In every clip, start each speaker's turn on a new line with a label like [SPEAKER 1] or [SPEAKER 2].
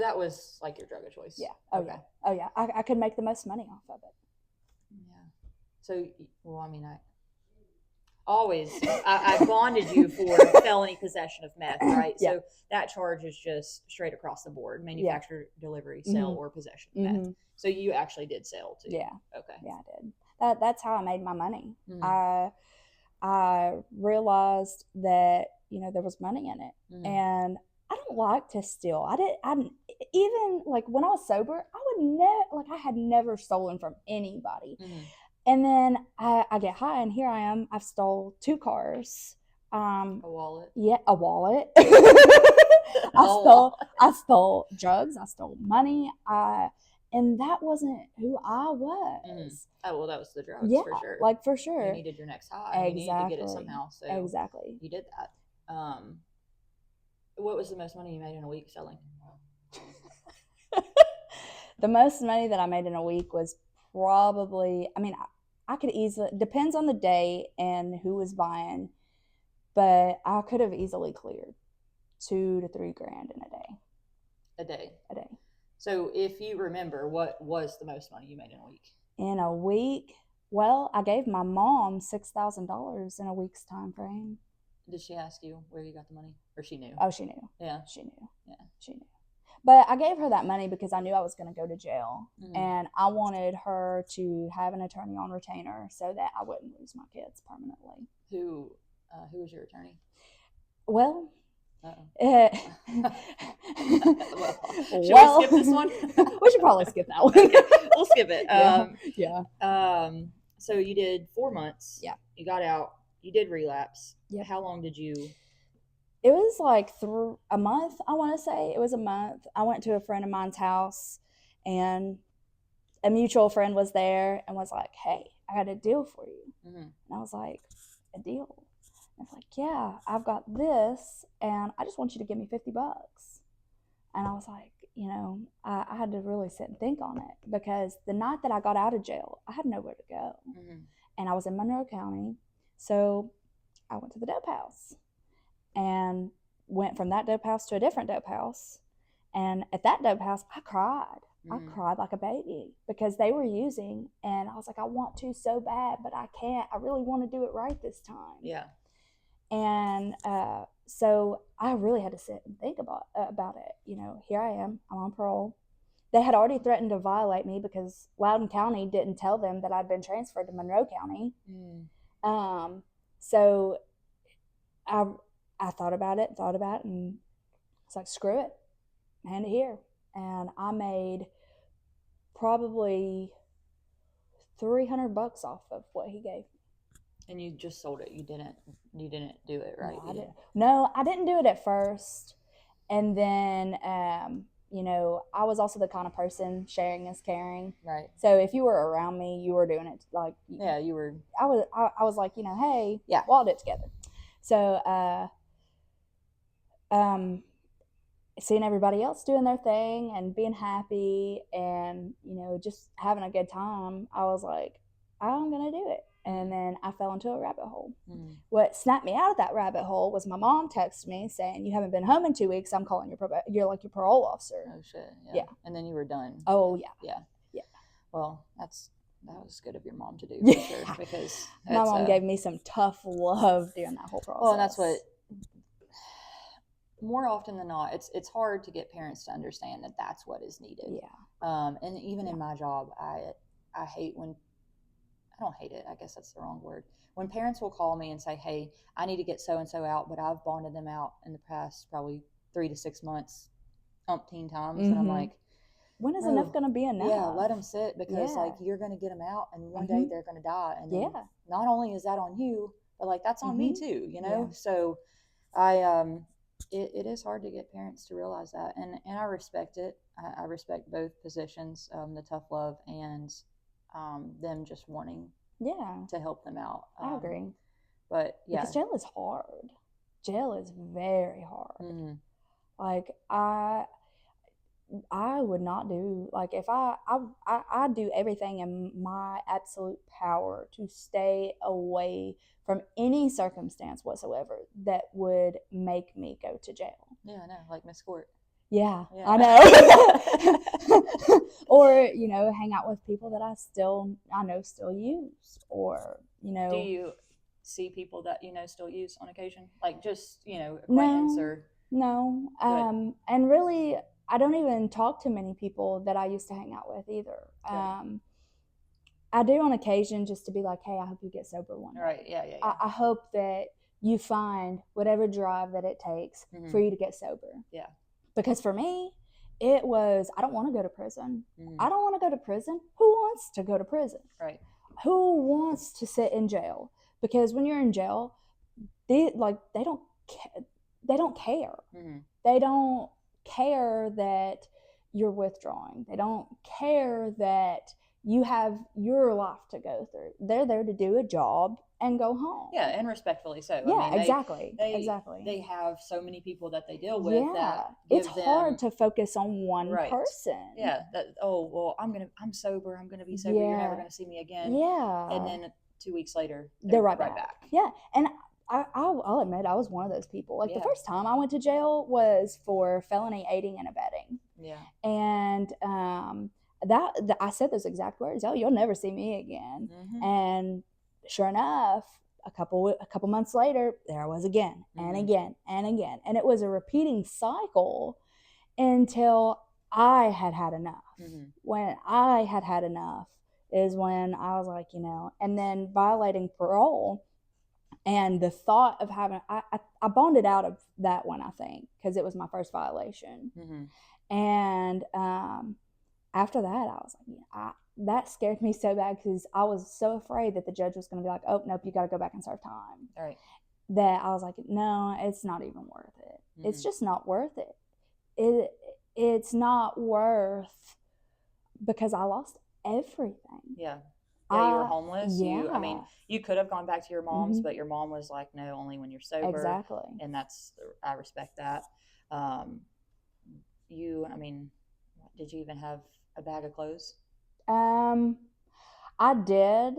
[SPEAKER 1] That was like your drug of choice.
[SPEAKER 2] Yeah. Oh,
[SPEAKER 1] okay.
[SPEAKER 2] yeah. Oh, yeah. I could make the most money off of it.
[SPEAKER 1] Yeah. So, well, I mean, I bonded you for felony possession of meth, right?
[SPEAKER 2] Yeah.
[SPEAKER 1] So that charge is just straight across the board: manufacture, delivery, sale, or possession of meth. So you actually did sell too.
[SPEAKER 2] Yeah.
[SPEAKER 1] Okay.
[SPEAKER 2] Yeah, I did. That's how I made my money.
[SPEAKER 1] Mm.
[SPEAKER 2] I realized that there was money in it,
[SPEAKER 1] Mm.
[SPEAKER 2] and I don't like to steal. I didn't even like when I was sober. I would never I had never stolen from anybody.
[SPEAKER 1] Mm.
[SPEAKER 2] And then I get high, and here I am. I've stole 2 cars.
[SPEAKER 1] A wallet.
[SPEAKER 2] Yeah, a wallet. I stole drugs. I stole money. And that wasn't who I was.
[SPEAKER 1] Mm. Oh, well, that was the drugs,
[SPEAKER 2] yeah,
[SPEAKER 1] for sure.
[SPEAKER 2] like for sure.
[SPEAKER 1] You needed your next high.
[SPEAKER 2] Exactly.
[SPEAKER 1] You needed to get it somehow. So
[SPEAKER 2] exactly.
[SPEAKER 1] You did that. What was the most money you made in a week selling?
[SPEAKER 2] The most money that I made in a week was probably, I could easily, depends on the day and who was buying, but I could have easily cleared $2 to $3 grand in a day.
[SPEAKER 1] A day.
[SPEAKER 2] A day.
[SPEAKER 1] So if you remember, what was the most money you made in a week?
[SPEAKER 2] In a week, well, I gave my mom $6,000 in a week's time frame.
[SPEAKER 1] Did she ask you where you got the money, or she knew?
[SPEAKER 2] Oh, she knew.
[SPEAKER 1] Yeah,
[SPEAKER 2] she knew.
[SPEAKER 1] Yeah,
[SPEAKER 2] she knew. But I gave her that money because I knew I was going to go to jail, and I wanted her to have an attorney on retainer so that I wouldn't lose my kids permanently.
[SPEAKER 1] Who was your attorney?
[SPEAKER 2] Well,
[SPEAKER 1] well, should we skip this one?
[SPEAKER 2] We should probably skip that one.
[SPEAKER 1] Okay, we'll skip it.
[SPEAKER 2] Yeah.
[SPEAKER 1] So you did 4 months.
[SPEAKER 2] Yeah.
[SPEAKER 1] You got out. You did relapse.
[SPEAKER 2] Yeah.
[SPEAKER 1] How long did you?
[SPEAKER 2] It was like a month, I want to say. It was a month. I went to a friend of mine's house, and a mutual friend was there and was like, "Hey, I got a deal for you." And I was like, "A deal?" And it's like, "Yeah, I've got this, and I just want you to give me $50." And I was like, I had to really sit and think on it, because the night that I got out of jail, I had nowhere to go. And I was in Monroe County. So I went to the dope house and went from that dope house to a different dope house. And at that dope house, I cried. I cried like a baby because they were using, and I was like, I want to so bad, but I can't. I really want to do it right this time.
[SPEAKER 1] Yeah.
[SPEAKER 2] And so I really had to sit and think about it. Here I am. I'm on parole. They had already threatened to violate me because Loudoun County didn't tell them that I'd been transferred to Monroe County. So I thought about it, and it's like, screw it, hand it here. And I made probably $300 off of what he gave me.
[SPEAKER 1] And you just sold it. You didn't do it, right?
[SPEAKER 2] No, I didn't do it at first. And then, I was also the kind of person, sharing is caring.
[SPEAKER 1] Right.
[SPEAKER 2] So if you were around me, you were doing it like.
[SPEAKER 1] Yeah, you were.
[SPEAKER 2] I was like, hey,
[SPEAKER 1] yeah,
[SPEAKER 2] we'll do it together. So, seeing everybody else doing their thing and being happy and, just having a good time, I was like, I'm going to do it. And then I fell into a rabbit hole. What snapped me out of that rabbit hole was my mom texted me saying, "You haven't been home in 2 weeks. I'm calling you're like your parole officer."
[SPEAKER 1] Oh shit! Yeah. And then you were done.
[SPEAKER 2] Oh yeah.
[SPEAKER 1] Yeah. Well, that was good of your mom to do, for sure, because
[SPEAKER 2] my mom gave me some tough love during that whole process.
[SPEAKER 1] Well, and that's what. More often than not, it's hard to get parents to understand that that's what is needed.
[SPEAKER 2] Yeah.
[SPEAKER 1] And even in my job, I hate when. I don't hate it. I guess that's the wrong word. When parents will call me and say, "Hey, I need to get so-and-so out, but I've bonded them out in the past probably 3 to 6 months, umpteen times." And I'm like,
[SPEAKER 2] when is enough going to be enough?
[SPEAKER 1] Yeah, let them sit, because like you're going to get them out, and one day they're going to die. And then not only is that on you, but like that's on me too, So it is hard to get parents to realize that. And I respect it. I respect both positions, the tough love and them just wanting to help them out.
[SPEAKER 2] I agree.
[SPEAKER 1] But yeah,
[SPEAKER 2] because jail is hard. Jail is very hard. Like I would not do, like, if I do everything in my absolute power to stay away from any circumstance whatsoever that would make me go to jail.
[SPEAKER 1] Yeah, I know, like Miss Court.
[SPEAKER 2] Yeah,
[SPEAKER 1] Yeah.
[SPEAKER 2] I know. Or, you know, hang out with people that I know still use, or, you
[SPEAKER 1] Do
[SPEAKER 2] know,
[SPEAKER 1] you see people that you know still use on occasion, like just acquaintance
[SPEAKER 2] no,
[SPEAKER 1] or
[SPEAKER 2] no.
[SPEAKER 1] good,
[SPEAKER 2] And really, I don't even talk to many people that I used to hang out with either.
[SPEAKER 1] good,
[SPEAKER 2] I do on occasion, just to be like, hey, I hope you get sober one
[SPEAKER 1] all right,
[SPEAKER 2] day.
[SPEAKER 1] yeah, yeah,
[SPEAKER 2] I,
[SPEAKER 1] yeah,
[SPEAKER 2] I hope that you find whatever drive that it takes
[SPEAKER 1] mm-hmm.
[SPEAKER 2] for you to get sober.
[SPEAKER 1] Yeah.
[SPEAKER 2] Because for me, it was, I don't want to go to prison.
[SPEAKER 1] Mm-hmm.
[SPEAKER 2] I don't want to go to prison. Who wants to go to prison?
[SPEAKER 1] Right.
[SPEAKER 2] Who wants to sit in jail? Because when you're in jail, they don't care.
[SPEAKER 1] Mm-hmm.
[SPEAKER 2] They don't care that you're withdrawing. They don't care that you have your life to go through. They're there to do a job and go home.
[SPEAKER 1] Yeah, and respectfully so.
[SPEAKER 2] Yeah,
[SPEAKER 1] I mean,
[SPEAKER 2] exactly.
[SPEAKER 1] they have so many people that they deal with
[SPEAKER 2] Yeah,
[SPEAKER 1] that
[SPEAKER 2] it's
[SPEAKER 1] give them
[SPEAKER 2] hard to focus on one
[SPEAKER 1] right.
[SPEAKER 2] person.
[SPEAKER 1] Yeah. That well, I'm sober. I'm gonna be sober.
[SPEAKER 2] Yeah.
[SPEAKER 1] You're never gonna see me again.
[SPEAKER 2] Yeah.
[SPEAKER 1] And then 2 weeks later,
[SPEAKER 2] they're right back. Yeah, and I'll admit I was one of those people. Like,
[SPEAKER 1] yeah.
[SPEAKER 2] the first time I went to jail was for felony aiding and abetting.
[SPEAKER 1] Yeah.
[SPEAKER 2] And that I said those exact words. Oh, you'll never see me again.
[SPEAKER 1] Mm-hmm.
[SPEAKER 2] And sure enough, a couple months later, there I was again,
[SPEAKER 1] mm-hmm.
[SPEAKER 2] and again and again, and it was a repeating cycle until I had had enough.
[SPEAKER 1] Mm-hmm.
[SPEAKER 2] When I had had enough is when I was like, and then violating parole. And the thought of having, I bonded out of that one, I think, because it was my first violation.
[SPEAKER 1] Mm-hmm.
[SPEAKER 2] And after that, I was like, that scared me so bad, because I was so afraid that the judge was going to be like, oh, nope, you got to go back and serve time.
[SPEAKER 1] All right.
[SPEAKER 2] That I was like, no, it's not even worth it. Mm-hmm. It's just not worth it. It's not worth, because I lost everything.
[SPEAKER 1] Yeah. Yeah, you were homeless.
[SPEAKER 2] Yeah.
[SPEAKER 1] I mean, you could have gone back to your mom's,
[SPEAKER 2] mm-hmm.
[SPEAKER 1] but your mom was like, no, only when you're sober.
[SPEAKER 2] Exactly.
[SPEAKER 1] And I respect that. I mean, did you even have a bag of clothes?
[SPEAKER 2] I did,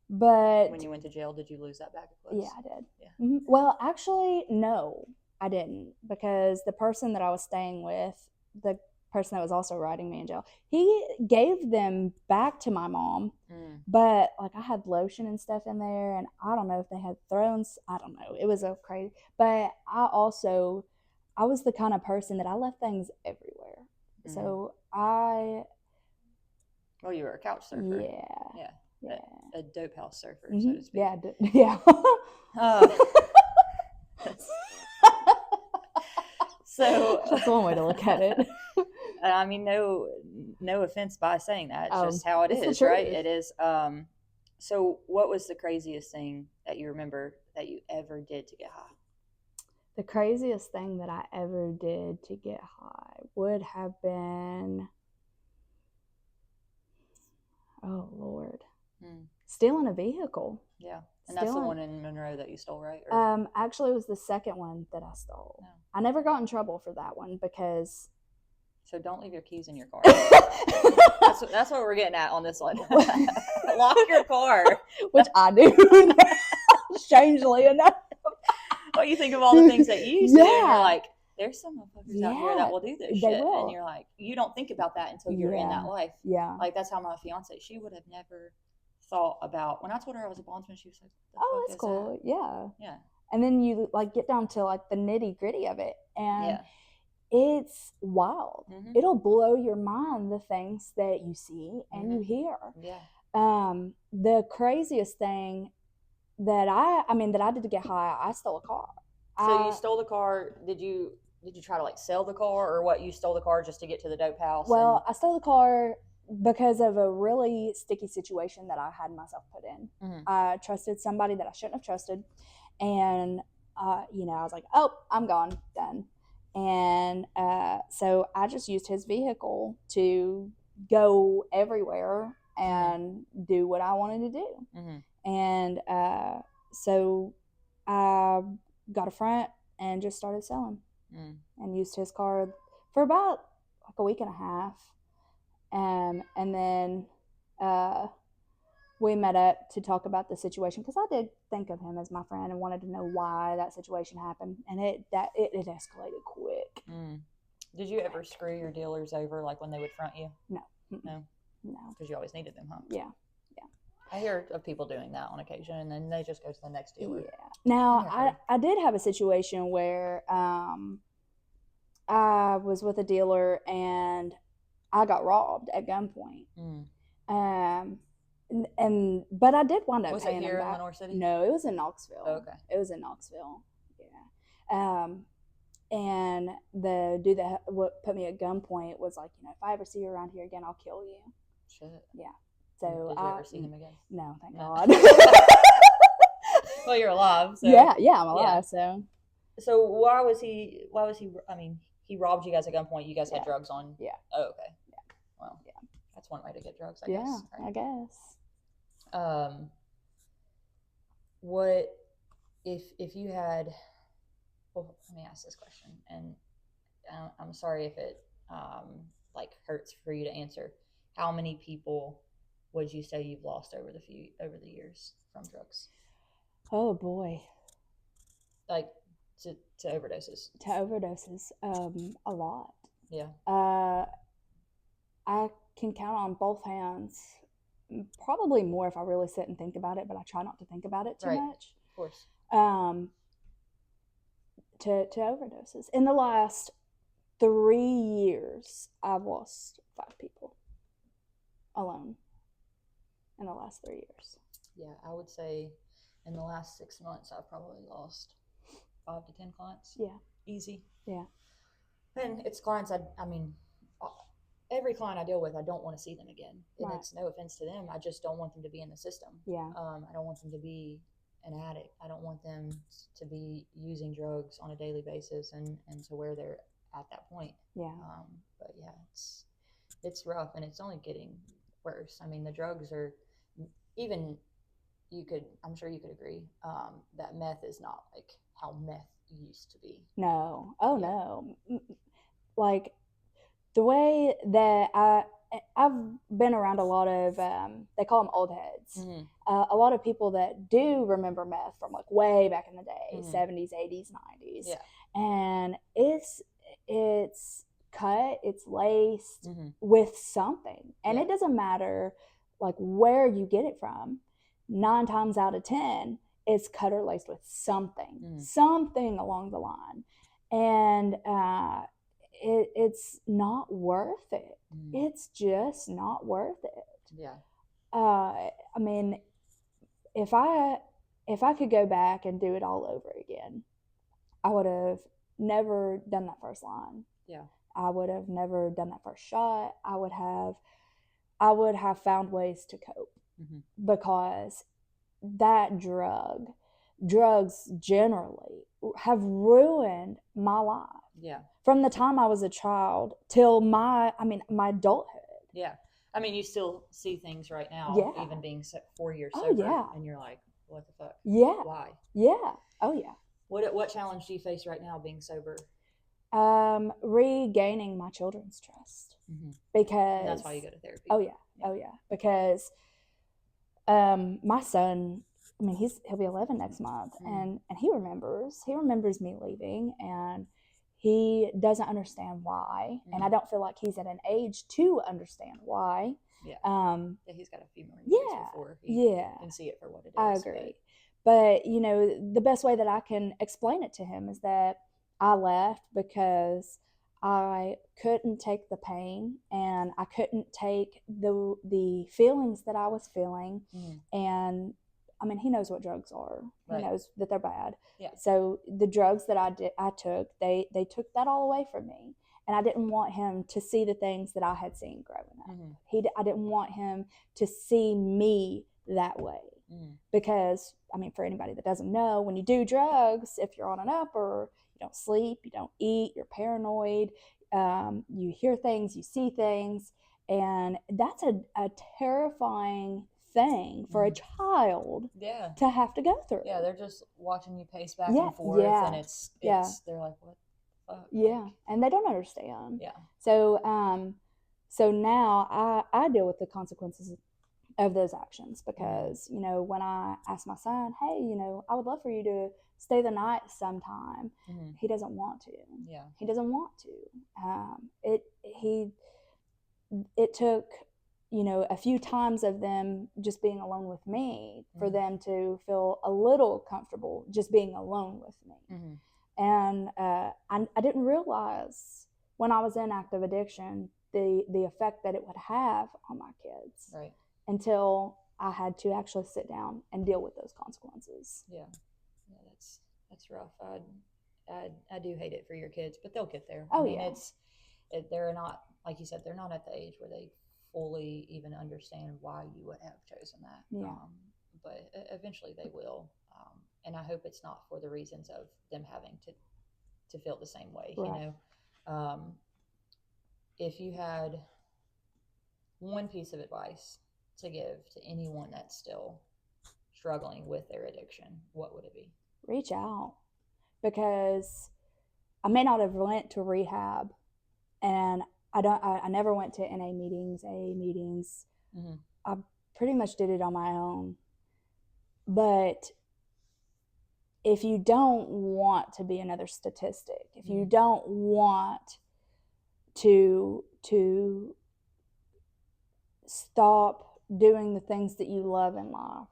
[SPEAKER 2] but
[SPEAKER 1] when you went to jail, did you lose that bag of clothes?
[SPEAKER 2] Yeah, I did.
[SPEAKER 1] Yeah.
[SPEAKER 2] Mm-hmm. Well, actually, no, I didn't, because the person that I was staying with, the person that was also riding me in jail, he gave them back to my mom. But like, I had lotion and stuff in there, and I don't know if they had thrones. I don't know. It was so crazy. But I was the kind of person that I left things everywhere. So
[SPEAKER 1] well, you were a couch surfer.
[SPEAKER 2] Yeah.
[SPEAKER 1] A dope house surfer,
[SPEAKER 2] mm-hmm.
[SPEAKER 1] so to speak.
[SPEAKER 2] Yeah.
[SPEAKER 1] So
[SPEAKER 2] that's one way to look at it.
[SPEAKER 1] I mean, no offense by saying that. It's just how it is, right? It is. So what was the craziest thing that you remember that you ever did to get high?
[SPEAKER 2] The craziest thing that I ever did to get high would have been, oh Lord, stealing a vehicle.
[SPEAKER 1] Yeah. And that's the one in Monroe that you stole, right?
[SPEAKER 2] Actually, it was the second one that I stole. No. I never got in trouble for that one, because...
[SPEAKER 1] So don't leave your keys in your car. That's what we're getting at on this one. Lock your car.
[SPEAKER 2] Which I do, strangely enough.
[SPEAKER 1] Well, you think of all the things that you used to do, and you're like, there's some motherfuckers out here that will do this shit. Will. And you're like, you don't think about that until you're in that life.
[SPEAKER 2] Yeah.
[SPEAKER 1] Like, that's how my fiance, she would have never thought about, when I told her I was a bondsman, she was like,
[SPEAKER 2] oh, that's cool.
[SPEAKER 1] That? Yeah.
[SPEAKER 2] And then you like get down to like the nitty gritty of it, and it's wild. Mm-hmm. It'll blow your mind, the things that you see and you hear.
[SPEAKER 1] Yeah.
[SPEAKER 2] The craziest thing that I did to get high, I stole a car.
[SPEAKER 1] So you stole the car. Did you try to like sell the car, or what? You stole the car just to get to the dope house?
[SPEAKER 2] Well, I stole the car because of a really sticky situation that I had myself put in. Mm-hmm. I trusted somebody that I shouldn't have trusted. And, I was like, oh, I'm gone, done. And so I just used his vehicle to go everywhere and do what I wanted to do. Mm-hmm. And so I got a front and just started selling and used his car for about like a week and a half. And then we met up to talk about the situation, because I did think of him as my friend and wanted to know why that situation happened, and it escalated quick.
[SPEAKER 1] Did you ever screw your dealers over, like when they would front you?
[SPEAKER 2] No.
[SPEAKER 1] No?
[SPEAKER 2] No.
[SPEAKER 1] Because you always needed them, huh?
[SPEAKER 2] Yeah.
[SPEAKER 1] I hear of people doing that on occasion, and then they just go to the next dealer.
[SPEAKER 2] Yeah. Now, I did have a situation where I was with a dealer and I got robbed at gunpoint. But I did wind up paying him back. Was it
[SPEAKER 1] here in Lenore City?
[SPEAKER 2] No, it was in Knoxville.
[SPEAKER 1] Oh, okay.
[SPEAKER 2] It was in Knoxville. Yeah. And the dude that put me at gunpoint was like, if I ever see you around here again, I'll kill you.
[SPEAKER 1] Shit.
[SPEAKER 2] Yeah. So
[SPEAKER 1] did you ever see him again?
[SPEAKER 2] No, thank God.
[SPEAKER 1] Well, you're alive. So.
[SPEAKER 2] Yeah, I'm alive. Yeah.
[SPEAKER 1] So why was he? I mean, he robbed you guys at gunpoint. You guys had drugs on.
[SPEAKER 2] Yeah.
[SPEAKER 1] Oh, okay.
[SPEAKER 2] Yeah.
[SPEAKER 1] Well, yeah. That's one way to get drugs, I guess.
[SPEAKER 2] Right? I guess.
[SPEAKER 1] What if you had? Well, let me ask this question, and I'm sorry if it like hurts for you to answer. How many people would you say you've lost over the years from drugs?
[SPEAKER 2] Oh boy.
[SPEAKER 1] Like to overdoses.
[SPEAKER 2] To overdoses, a lot.
[SPEAKER 1] Yeah.
[SPEAKER 2] I can count on both hands. Probably more if I really sit and think about it, but I try not to think about it too much.
[SPEAKER 1] Of course.
[SPEAKER 2] To overdoses. In the last 3 years, I've lost 5 people alone. In the last 3 years.
[SPEAKER 1] Yeah, I would say in the last 6 months, I've probably lost 5 to 10 clients.
[SPEAKER 2] Yeah.
[SPEAKER 1] Easy.
[SPEAKER 2] Yeah.
[SPEAKER 1] And it's clients, I mean, every client I deal with, I don't want to see them again. And it's no offense to them. I just don't want them to be in the system.
[SPEAKER 2] Yeah.
[SPEAKER 1] I don't want them to be an addict. I don't want them to be using drugs on a daily basis and to where they're at that point.
[SPEAKER 2] Yeah.
[SPEAKER 1] But yeah, it's rough, and it's only getting worse. I mean, the drugs are even, I'm sure you could agree, that meth is not like how meth used to be.
[SPEAKER 2] No. Oh, yeah. No. Like the way that I've been around a lot of, they call them old heads. Mm-hmm. A lot of people that do remember meth from like way back in the day, mm-hmm. 70s, 80s, 90s. Yeah. And it's cut, it's laced mm-hmm. with something. And it doesn't matter like where you get it from. 9 times out of 10, it's cut or laced with something, something along the line. And it's not worth it. It's just not worth it.
[SPEAKER 1] Yeah.
[SPEAKER 2] I mean, if I could go back and do it all over again, I would have never done that first line.
[SPEAKER 1] Yeah.
[SPEAKER 2] I would have never done that first shot. I would have found ways to cope because that drugs generally have ruined my life.
[SPEAKER 1] Yeah.
[SPEAKER 2] From the time I was a child till my adulthood.
[SPEAKER 1] Yeah. I mean, you still see things right now, even being 4 years sober.
[SPEAKER 2] Oh, yeah.
[SPEAKER 1] And you're like, what the fuck?
[SPEAKER 2] Yeah.
[SPEAKER 1] Why?
[SPEAKER 2] Yeah. Oh, yeah.
[SPEAKER 1] What challenge do you face right now being sober?
[SPEAKER 2] Regaining my children's trust. Because... And
[SPEAKER 1] that's why you go to therapy.
[SPEAKER 2] Oh, yeah. Oh, yeah. Because my son... I mean, he'll be 11 next month, and he remembers me leaving, and he doesn't understand why, and I don't feel like he's at an age to understand why.
[SPEAKER 1] Yeah. He's got a few more years before he can see it for what it is.
[SPEAKER 2] I agree. But, the best way that I can explain it to him is that I left because I couldn't take the pain, and I couldn't take the feelings that I was feeling, and I mean, he knows what drugs are. Right. He knows that they're bad.
[SPEAKER 1] Yeah.
[SPEAKER 2] So the drugs that I took, they took that all away from me. And I didn't want him to see the things that I had seen growing up. I didn't want him to see me that way. Because, I mean, for anybody that doesn't know, when you do drugs, if you're on an upper, you don't sleep, you don't eat, you're paranoid, you hear things, you see things. And that's a terrifying thing for a child to have to go through.
[SPEAKER 1] Yeah, they're just watching you pace back and forth, and it's they're like, what the fuck?
[SPEAKER 2] Yeah, and they don't understand.
[SPEAKER 1] Yeah.
[SPEAKER 2] So now I deal with the consequences of those actions, because when I asked my son, hey, I would love for you to stay the night sometime, he doesn't want to. He doesn't want to. It took a few times of them just being alone with me for them to feel a little comfortable just being alone with me. And I didn't realize when I was in active addiction the effect that it would have on my kids,
[SPEAKER 1] right,
[SPEAKER 2] until I had to actually sit down and deal with those consequences.
[SPEAKER 1] Yeah, that's rough. I do hate it for your kids, but they'll get there.
[SPEAKER 2] Oh,
[SPEAKER 1] I mean,
[SPEAKER 2] yeah.
[SPEAKER 1] they're not, like you said, they're not at the age where they fully even understand why you would have chosen that.
[SPEAKER 2] Yeah.
[SPEAKER 1] But eventually they will. And I hope it's not for the reasons of them having to feel the same way.
[SPEAKER 2] Right.
[SPEAKER 1] If you had one piece of advice to give to anyone that's still struggling with their addiction, what would it be?
[SPEAKER 2] Reach out, because I may not have went to rehab, and I never went to NA meetings, AA meetings. I pretty much did it on my own. But if you don't want to be another statistic, if you don't want to stop doing the things that you love in life,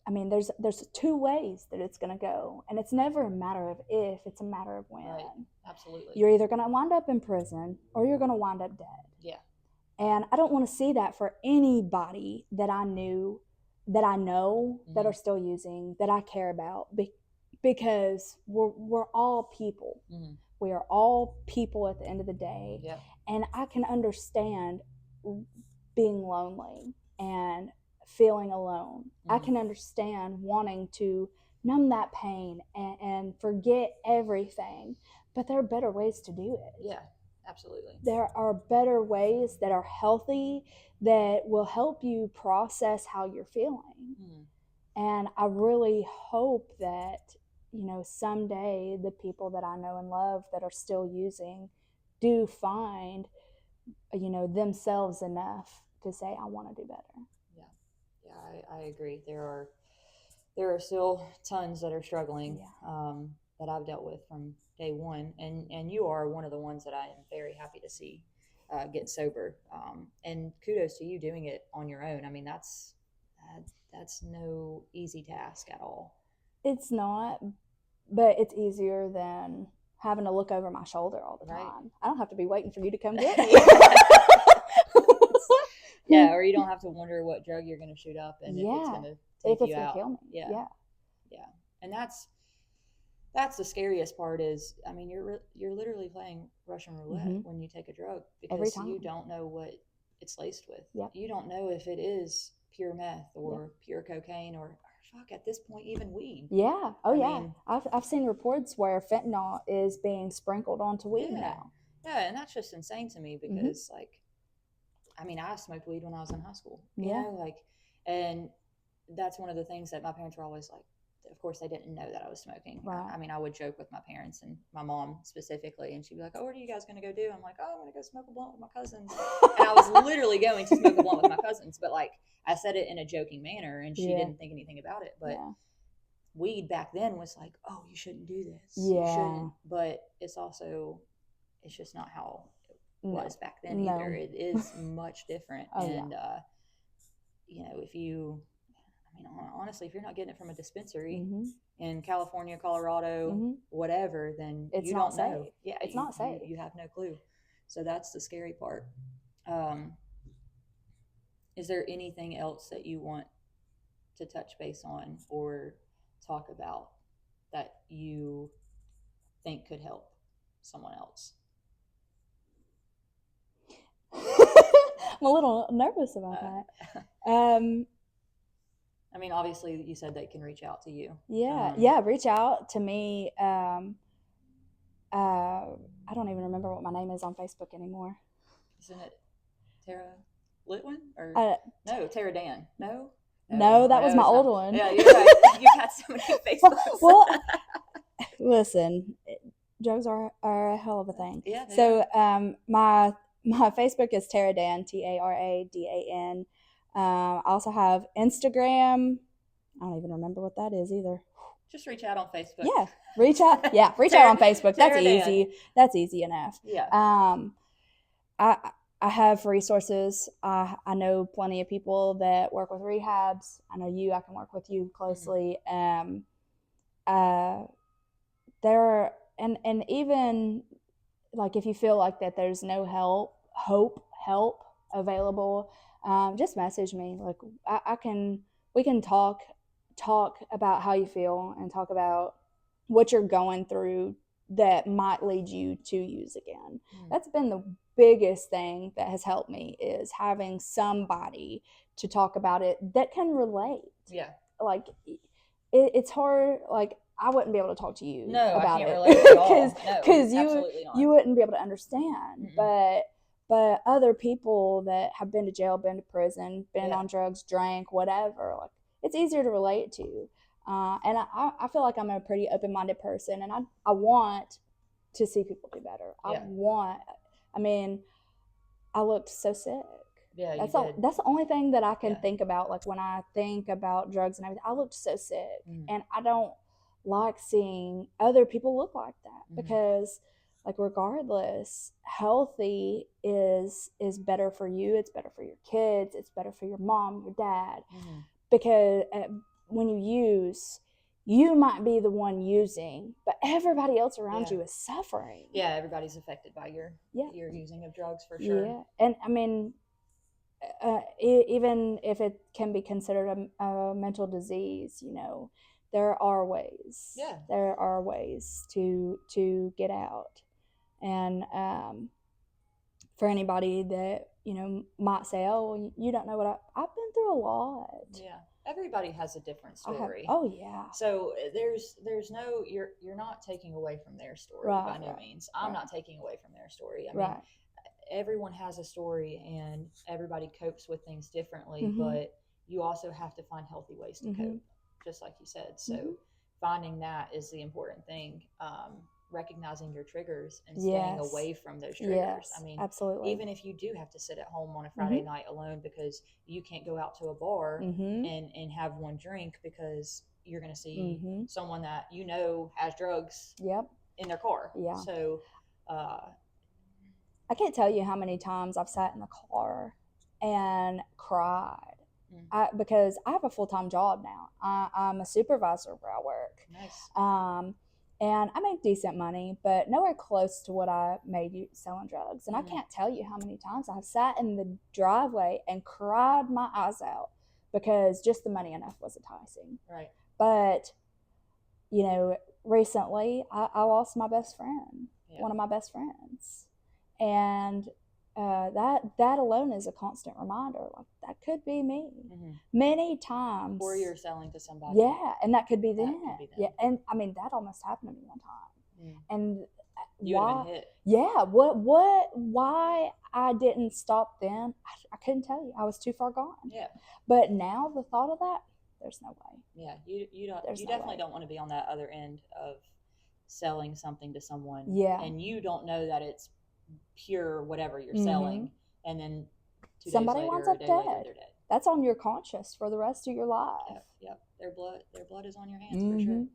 [SPEAKER 2] I mean, there's two ways that it's going to go, and it's never a matter of if, it's a matter of when.
[SPEAKER 1] Right. Absolutely.
[SPEAKER 2] You're either going to wind up in prison or you're going to wind up dead.
[SPEAKER 1] Yeah.
[SPEAKER 2] And I don't want to see that for anybody that I know that are still using, that I care about, because we're all people. We are all people at the end of the day.
[SPEAKER 1] Yeah.
[SPEAKER 2] And I can understand being lonely and feeling alone. I can understand wanting to numb that pain and forget everything, but there are better ways to do it.
[SPEAKER 1] Yeah, absolutely.
[SPEAKER 2] There are better ways that are healthy, that will help you process how you're feeling. And I really hope that, someday the people that I know and love that are still using do find, themselves enough to say, I want to do better.
[SPEAKER 1] Yeah, I agree. There are still tons that are struggling, that I've dealt with from day one, and you are one of the ones that I am very happy to see get sober. And kudos to you doing it on your own. I mean, that's no easy task at all.
[SPEAKER 2] It's not, but it's easier than having to look over my shoulder all the time.
[SPEAKER 1] Right.
[SPEAKER 2] I don't have to be waiting for you to come get me.
[SPEAKER 1] Yeah, or you don't have to wonder what drug you're going to shoot up and if it's going to take you out.
[SPEAKER 2] Kill me. Yeah.
[SPEAKER 1] And that's the scariest part is, I mean, you're literally playing Russian roulette when you take a drug, because you don't know what it's laced with.
[SPEAKER 2] Yep.
[SPEAKER 1] You don't know if it is pure meth or pure cocaine or fuck, at this point, even weed.
[SPEAKER 2] Yeah. I mean, I've seen reports where fentanyl is being sprinkled onto weed now.
[SPEAKER 1] Yeah, and that's just insane to me, because I mean, I smoked weed when I was in high school. You know, and that's one of the things that my parents were always like. Of course, they didn't know that I was smoking.
[SPEAKER 2] Right.
[SPEAKER 1] I mean, I would joke with my parents and my mom specifically, and she'd be like, "Oh, what are you guys going to go do?" I'm like, "Oh, I'm going to go smoke a blunt with my cousins." And I was literally going to smoke a blunt with my cousins, but like I said it in a joking manner, and she didn't think anything about it. But weed back then was like, "Oh, you shouldn't do this. You shouldn't." But it's just not how it was back then either. It is much different, honestly, if you're not getting it from a dispensary in California, Colorado, whatever, then
[SPEAKER 2] it's
[SPEAKER 1] you
[SPEAKER 2] don't
[SPEAKER 1] don't
[SPEAKER 2] know.
[SPEAKER 1] know. Yeah,
[SPEAKER 2] it's not safe.
[SPEAKER 1] You have no clue. So that's the scary part. Is there anything else that you want to touch base on or talk about that you think could help someone else?
[SPEAKER 2] I'm a little nervous about that.
[SPEAKER 1] I mean, obviously, you said they can reach out to you.
[SPEAKER 2] Reach out to me. I don't even remember what my name is on Facebook anymore.
[SPEAKER 1] Isn't it Tara Litwin? Or no, Tara Dan. No,
[SPEAKER 2] that was my old one.
[SPEAKER 1] Yeah, you're right. You got so many Facebooks.
[SPEAKER 2] Well, listen, drugs are a hell of a thing.
[SPEAKER 1] Yeah.
[SPEAKER 2] So my Facebook is Tara Dan, TaraDan. I also have Instagram. I don't even remember what that is either.
[SPEAKER 1] Just reach out on Facebook.
[SPEAKER 2] Yeah, reach out. Yeah, reach out on Facebook. That's easy. That's easy enough.
[SPEAKER 1] Yeah.
[SPEAKER 2] I have resources. I know plenty of people that work with rehabs. I know you. I can work with you closely. There are, and even like if you feel like that there's no help available, just message me. Like we can talk about how you feel and talk about what you're going through that might lead you to use again. That's been the biggest thing that has helped me, is having somebody to talk about it that can relate.
[SPEAKER 1] Yeah.
[SPEAKER 2] Like it's hard. Like I wouldn't be able to talk to you about
[SPEAKER 1] I can't
[SPEAKER 2] it
[SPEAKER 1] relate
[SPEAKER 2] because
[SPEAKER 1] no,
[SPEAKER 2] you wouldn't be able to understand. But other people that have been to jail, been to prison, been on drugs, drank, whatever, like it's easier to relate to. And I feel like I'm a pretty open-minded person, and I want to see people do better. I mean, I looked so sick.
[SPEAKER 1] Yeah,
[SPEAKER 2] that's the only thing that I can think about. Like when I think about drugs and everything, I looked so sick, and I don't like seeing other people look like that, because like regardless, healthy is better for you. It's better for your kids. It's better for your mom, your dad, because when you use, you might be the one using, but everybody else around you is suffering.
[SPEAKER 1] Yeah, everybody's affected by your using of drugs, for sure.
[SPEAKER 2] Yeah, and I mean, even if it can be considered a mental disease, you know, there are ways.
[SPEAKER 1] Yeah.
[SPEAKER 2] There are ways to get out. And for anybody that, you know, might say, oh, well, you don't know what I've been through a lot.
[SPEAKER 1] Yeah. Everybody has a different story.
[SPEAKER 2] Oh yeah.
[SPEAKER 1] So there's no, you're not taking away from their story by no means. I'm not taking away from their story. I mean, everyone has a story and everybody copes with things differently, but you also have to find healthy ways to cope, just like you said. So finding that is the important thing. Recognizing your triggers and staying away from those triggers. I mean,
[SPEAKER 2] absolutely.
[SPEAKER 1] Even if you do have to sit at home on a Friday night alone because you can't go out to a bar and have one drink because you're going to see someone that you know has drugs in their car.
[SPEAKER 2] Yeah.
[SPEAKER 1] So
[SPEAKER 2] I can't tell you how many times I've sat in the car and cried. Because I have a full-time job now. I'm a supervisor where I work.
[SPEAKER 1] Nice.
[SPEAKER 2] And I make decent money, but nowhere close to what I made selling drugs. And I can't tell you how many times I've sat in the driveway and cried my eyes out because just the money enough was enticing.
[SPEAKER 1] Right.
[SPEAKER 2] But, you know, recently I lost my best friend, one of my best friends. And that alone is a constant reminder. Like that could be me many times.
[SPEAKER 1] Or you're selling to somebody.
[SPEAKER 2] Yeah, and that could be them. Yeah, and I mean that almost happened to me one time. And
[SPEAKER 1] you would have been hit.
[SPEAKER 2] Yeah, why I didn't stop then? I couldn't tell you. I was too far gone.
[SPEAKER 1] Yeah.
[SPEAKER 2] But now the thought of that, there's no way.
[SPEAKER 1] Yeah, you definitely don't want to be on that other end of selling something to someone.
[SPEAKER 2] Yeah.
[SPEAKER 1] And you don't know that it's pure whatever you're selling, and then
[SPEAKER 2] somebody winds up dead.
[SPEAKER 1] They're dead.
[SPEAKER 2] That's on your conscience for the rest of your life.
[SPEAKER 1] Yep. Their blood is on your hands for sure.